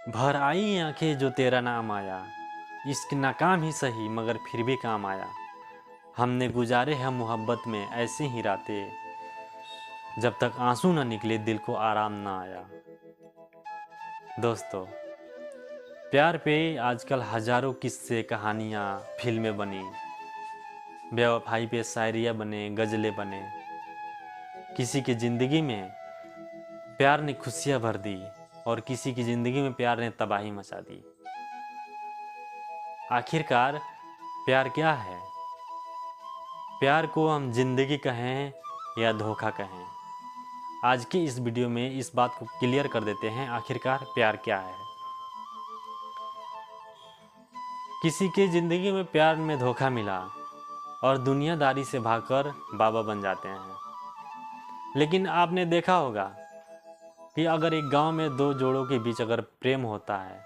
भर आई आंखें जो तेरा नाम आया, इश्क नाकाम ही सही मगर फिर भी काम आया। हमने गुजारे हैं मोहब्बत में ऐसी ही रातें, जब तक आंसू न निकले दिल को आराम ना आया। दोस्तों, प्यार पे आजकल हजारों किस्से कहानियाँ फिल्में बनी, बेवफाई पे शायरियाँ बने, गज़लें बने। किसी की ज़िंदगी में प्यार ने खुशियाँ भर दी और किसी की ज़िंदगी में प्यार ने तबाही मचा दी। आखिरकार प्यार क्या है? प्यार को हम जिंदगी कहें या धोखा कहें, आज की इस वीडियो में इस बात को क्लियर कर देते हैं। आखिरकार प्यार क्या है? किसी की ज़िंदगी में प्यार में धोखा मिला और दुनियादारी से भागकर बाबा बन जाते हैं। लेकिन आपने देखा होगा कि अगर एक गांव में दो जोड़ों के बीच अगर प्रेम होता है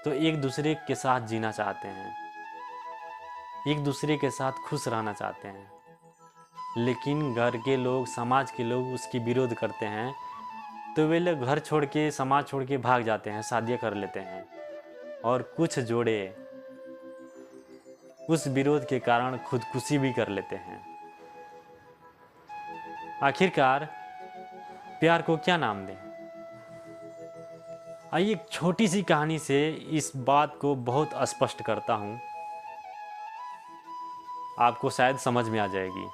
तो एक दूसरे के साथ जीना चाहते हैं, एक दूसरे के साथ खुश रहना चाहते हैं। लेकिन घर के लोग, समाज के लोग उसकी विरोध करते हैं, तो वे लोग घर छोड़ के, समाज छोड़ के भाग जाते हैं, शादियां कर लेते हैं। और कुछ जोड़े उस विरोध के कारण खुदकुशी भी कर लेते हैं। आखिरकार प्यार को क्या नाम दें? आइए एक छोटी सी कहानी से इस बात को बहुत स्पष्ट करता हूं, आपको शायद समझ में आ जाएगी।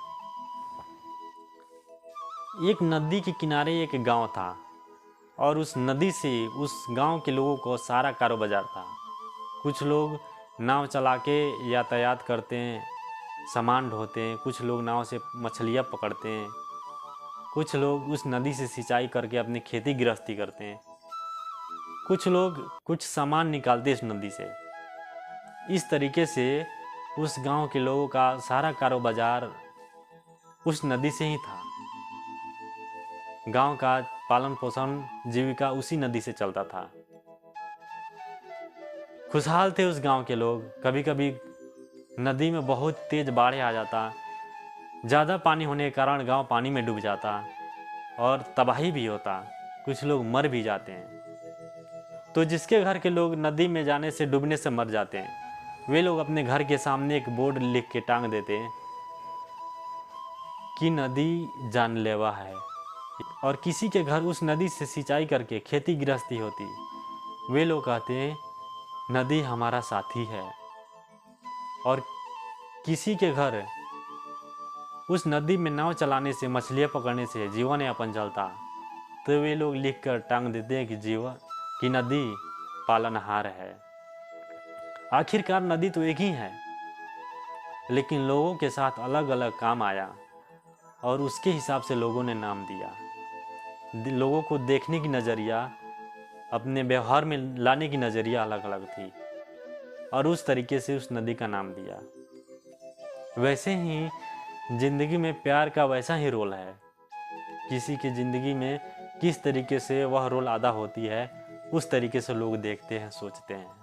एक नदी के किनारे एक गांव था और उस नदी से उस गांव के लोगों को सारा कारोबार था। कुछ लोग नाव चला के यातायात करते हैं, सामान ढोते हैं, कुछ लोग नाव से मछलियां पकड़ते हैं, कुछ लोग उस नदी से सिंचाई करके अपनी खेती गृहस्थी करते हैं, कुछ लोग कुछ सामान निकालते हैं इस नदी से। इस तरीके से उस गांव के लोगों का सारा कारोबार उस नदी से ही था। गांव का पालन पोषण, जीविका उसी नदी से चलता था। खुशहाल थे उस गांव के लोग। कभी कभी नदी में बहुत तेज बाढ़ आ जाता, ज़्यादा पानी होने के कारण गांव पानी में डूब जाता और तबाही भी होता, कुछ लोग मर भी जाते हैं। तो जिसके घर के लोग नदी में जाने से, डूबने से मर जाते हैं, वे लोग अपने घर के सामने एक बोर्ड लिख के टांग देते हैं कि नदी जानलेवा है। और किसी के घर उस नदी से सिंचाई करके खेती गृहस्थी होती, वे लोग कहते हैं नदी हमारा साथी है। और किसी के घर उस नदी में नाव चलाने से, मछलियां पकड़ने से जीवन यापन चलता, तो वे लोग लिख कर टांग देते हैं कि नदी पालनहार है। आखिरकार नदी तो एक ही है, लेकिन लोगों के साथ अलग अलग काम आया और उसके हिसाब से लोगों ने नाम दिया। लोगों को देखने की नज़रिया, अपने व्यवहार में लाने की नज़रिया अलग अलग थी और उस तरीके से उस नदी का नाम दिया। वैसे ही ज़िंदगी में प्यार का वैसा ही रोल है। किसी की ज़िंदगी में किस तरीके से वह रोल अदा होती है, उस तरीके से लोग देखते हैं, सोचते हैं।